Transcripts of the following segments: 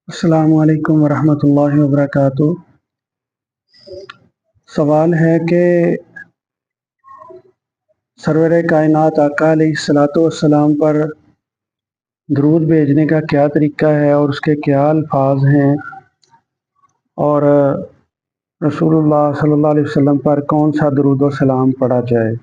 السلام علیکم ورحمۃ اللہ وبرکاتہ۔ سوال ہے کہ سرور کائنات آقا علیہ الصلوۃ والسلام پر درود بھیجنے کا کیا طریقہ ہے اور اس کے کیا الفاظ ہیں، اور رسول اللہ صلی اللہ علیہ وسلم پر کون سا درود و سلام پڑھا جائے۔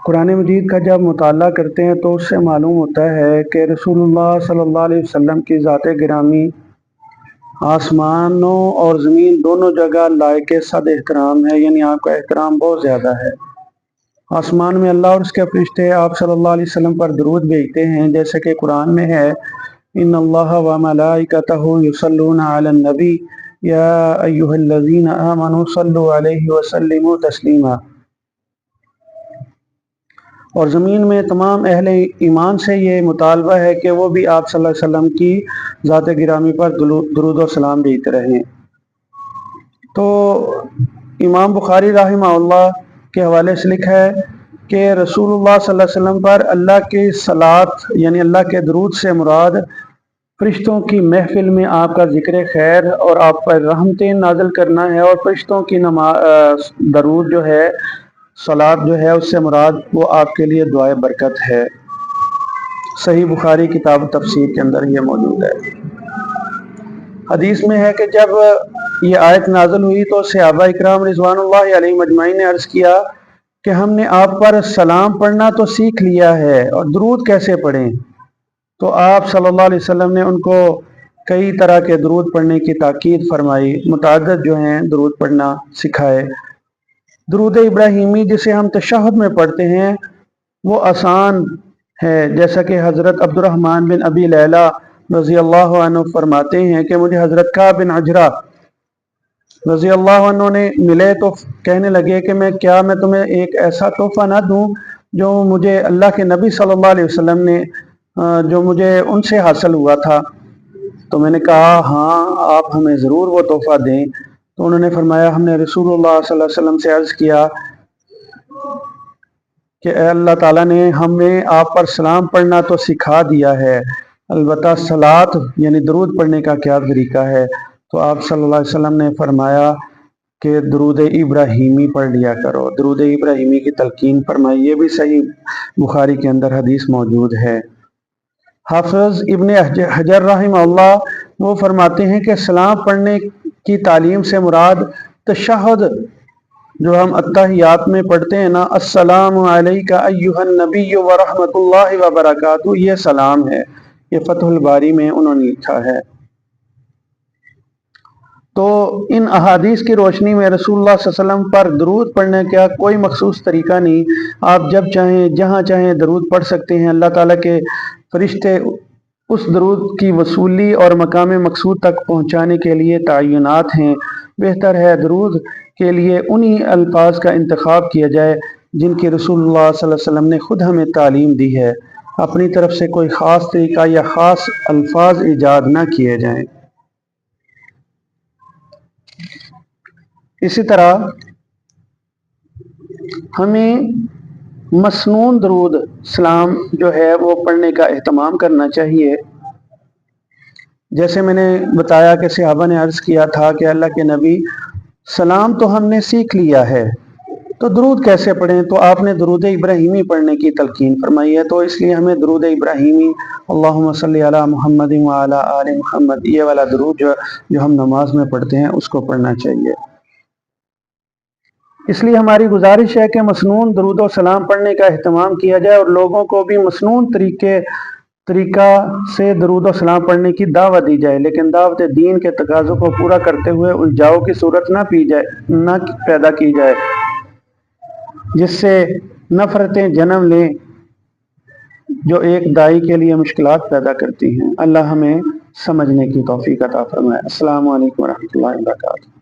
قرآن مجید کا جب مطالعہ کرتے ہیں تو اس سے معلوم ہوتا ہے کہ رسول اللہ صلی اللہ علیہ وسلم کی ذات گرامی آسمانوں اور زمین دونوں جگہ لائق صد احترام ہے، یعنی آپ کا احترام بہت زیادہ ہے۔ آسمان میں اللہ اور اس کے فرشتے آپ صلی اللہ علیہ وسلم پر درود بھیجتے ہیں، جیسے کہ قرآن میں ہے ان اللہ و ملائکتہ یصلون علی النبی یا ایھا الذین آمنوا صلوا علیہ وسلموا تسلیما۔ اور زمین میں تمام اہل ایمان سے یہ مطالبہ ہے کہ وہ بھی آپ صلی اللہ علیہ وسلم کی ذات گرامی پر درود و سلام بھیجتے رہیں۔ تو امام بخاری رحمہ اللہ کے حوالے سے لکھا ہے کہ رسول اللہ صلی اللہ علیہ وسلم پر اللہ کی صلاۃ یعنی اللہ کے درود سے مراد فرشتوں کی محفل میں آپ کا ذکر خیر اور آپ پر رحمتیں نازل کرنا ہے، اور فرشتوں کی درود جو ہے، صلاۃ جو ہے، اس سے مراد وہ آپ کے لیے دعائے برکت ہے۔ صحیح بخاری کتاب تفسیر کے اندر یہ موجود ہے۔ حدیث میں ہے کہ جب یہ آیت نازل ہوئی تو صحابہ اکرام رضوان اللہ علیہم اجمعین نے عرض کیا کہ ہم نے آپ پر سلام پڑھنا تو سیکھ لیا ہے، اور درود کیسے پڑھیں؟ تو آپ صلی اللہ علیہ وسلم نے ان کو کئی طرح کے درود پڑھنے کی تاکید فرمائی، متعدد جو ہیں درود پڑھنا سکھائے۔ درود ابراہیمی جسے ہم تشہد میں پڑھتے ہیں وہ آسان ہے، جیسا کہ حضرت عبد الرحمن بن ابی لیلہ رضی اللہ عنہ فرماتے ہیں کہ مجھے حضرت کعب بن عجرہ رضی اللہ عنہ نے ملے تو کہنے لگے کہ میں تمہیں ایک ایسا تحفہ نہ دوں جو مجھے اللہ کے نبی صلی اللہ علیہ وسلم نے جو مجھے ان سے حاصل ہوا تھا۔ تو میں نے کہا ہاں، آپ ہمیں ضرور وہ تحفہ دیں۔ تو انہوں نے فرمایا ہم نے رسول اللہ صلی اللہ علیہ وسلم سے عرض کیا کہ اے اللہ تعالیٰ نے ہمیں آپ پر سلام پڑھنا تو سکھا دیا ہے، البتہ صلاۃ یعنی درود پڑھنے کا کیا طریقہ ہے؟ تو آپ صلی اللہ علیہ وسلم نے فرمایا کہ درود ابراہیمی پڑھ لیا کرو، درود ابراہیمی کی تلقین فرمائی۔ یہ بھی صحیح بخاری کے اندر حدیث موجود ہے۔ حافظ ابن حجر رحمہ اللہ وہ فرماتے ہیں کہ سلام پڑھنے کی تعلیم سے مراد تشہد جو ہم اتحیات میں پڑھتے ہیں نا، السلام علیکہ ایھا النبی ورحمۃ اللہ وبرکاتہ، یہ سلام ہے۔ یہ فتح الباری میں انہوں نے لکھا ہے۔ تو ان احادیث کی روشنی میں رسول اللہ صلی اللہ علیہ وسلم پر درود پڑھنے کا کوئی مخصوص طریقہ نہیں، آپ جب چاہیں جہاں چاہیں درود پڑھ سکتے ہیں۔ اللہ تعالیٰ کے فرشتے اس درود کی وصولی اور مقام مقصود تک پہنچانے کے لیے تعینات ہیں۔ بہتر ہے درود کے لیے انہی الفاظ کا انتخاب کیا جائے جن کی رسول اللہ صلی اللہ علیہ وسلم نے خود ہمیں تعلیم دی ہے، اپنی طرف سے کوئی خاص طریقہ یا خاص الفاظ ایجاد نہ کیے جائیں۔ اسی طرح ہمیں مسنون درود سلام جو ہے وہ پڑھنے کا اہتمام کرنا چاہیے۔ جیسے میں نے بتایا کہ صحابہ نے عرض کیا تھا کہ اللہ کے نبی سلام تو ہم نے سیکھ لیا ہے، تو درود کیسے پڑھیں؟ تو آپ نے درود ابراہیمی پڑھنے کی تلقین فرمائی ہے، تو اس لیے ہمیں درود ابراہیمی اللہم صلی علی محمد وعلی آل محمد، یہ والا درود جو ہم نماز میں پڑھتے ہیں اس کو پڑھنا چاہیے۔ اس لیے ہماری گزارش ہے کہ مسنون درود و سلام پڑھنے کا اہتمام کیا جائے، اور لوگوں کو بھی مسنون طریقہ سے درود و سلام پڑھنے کی دعوت دی جائے، لیکن دعوت دین کے تقاضوں کو پورا کرتے ہوئے الجھاؤ کی صورت نہ پیدا کی جائے، جس سے نفرتیں جنم لیں جو ایک داعی کے لیے مشکلات پیدا کرتی ہیں۔ اللہ ہمیں سمجھنے کی توفیق عطا فرمائے۔ السلام علیکم ورحمۃ اللہ وبرکاتہ۔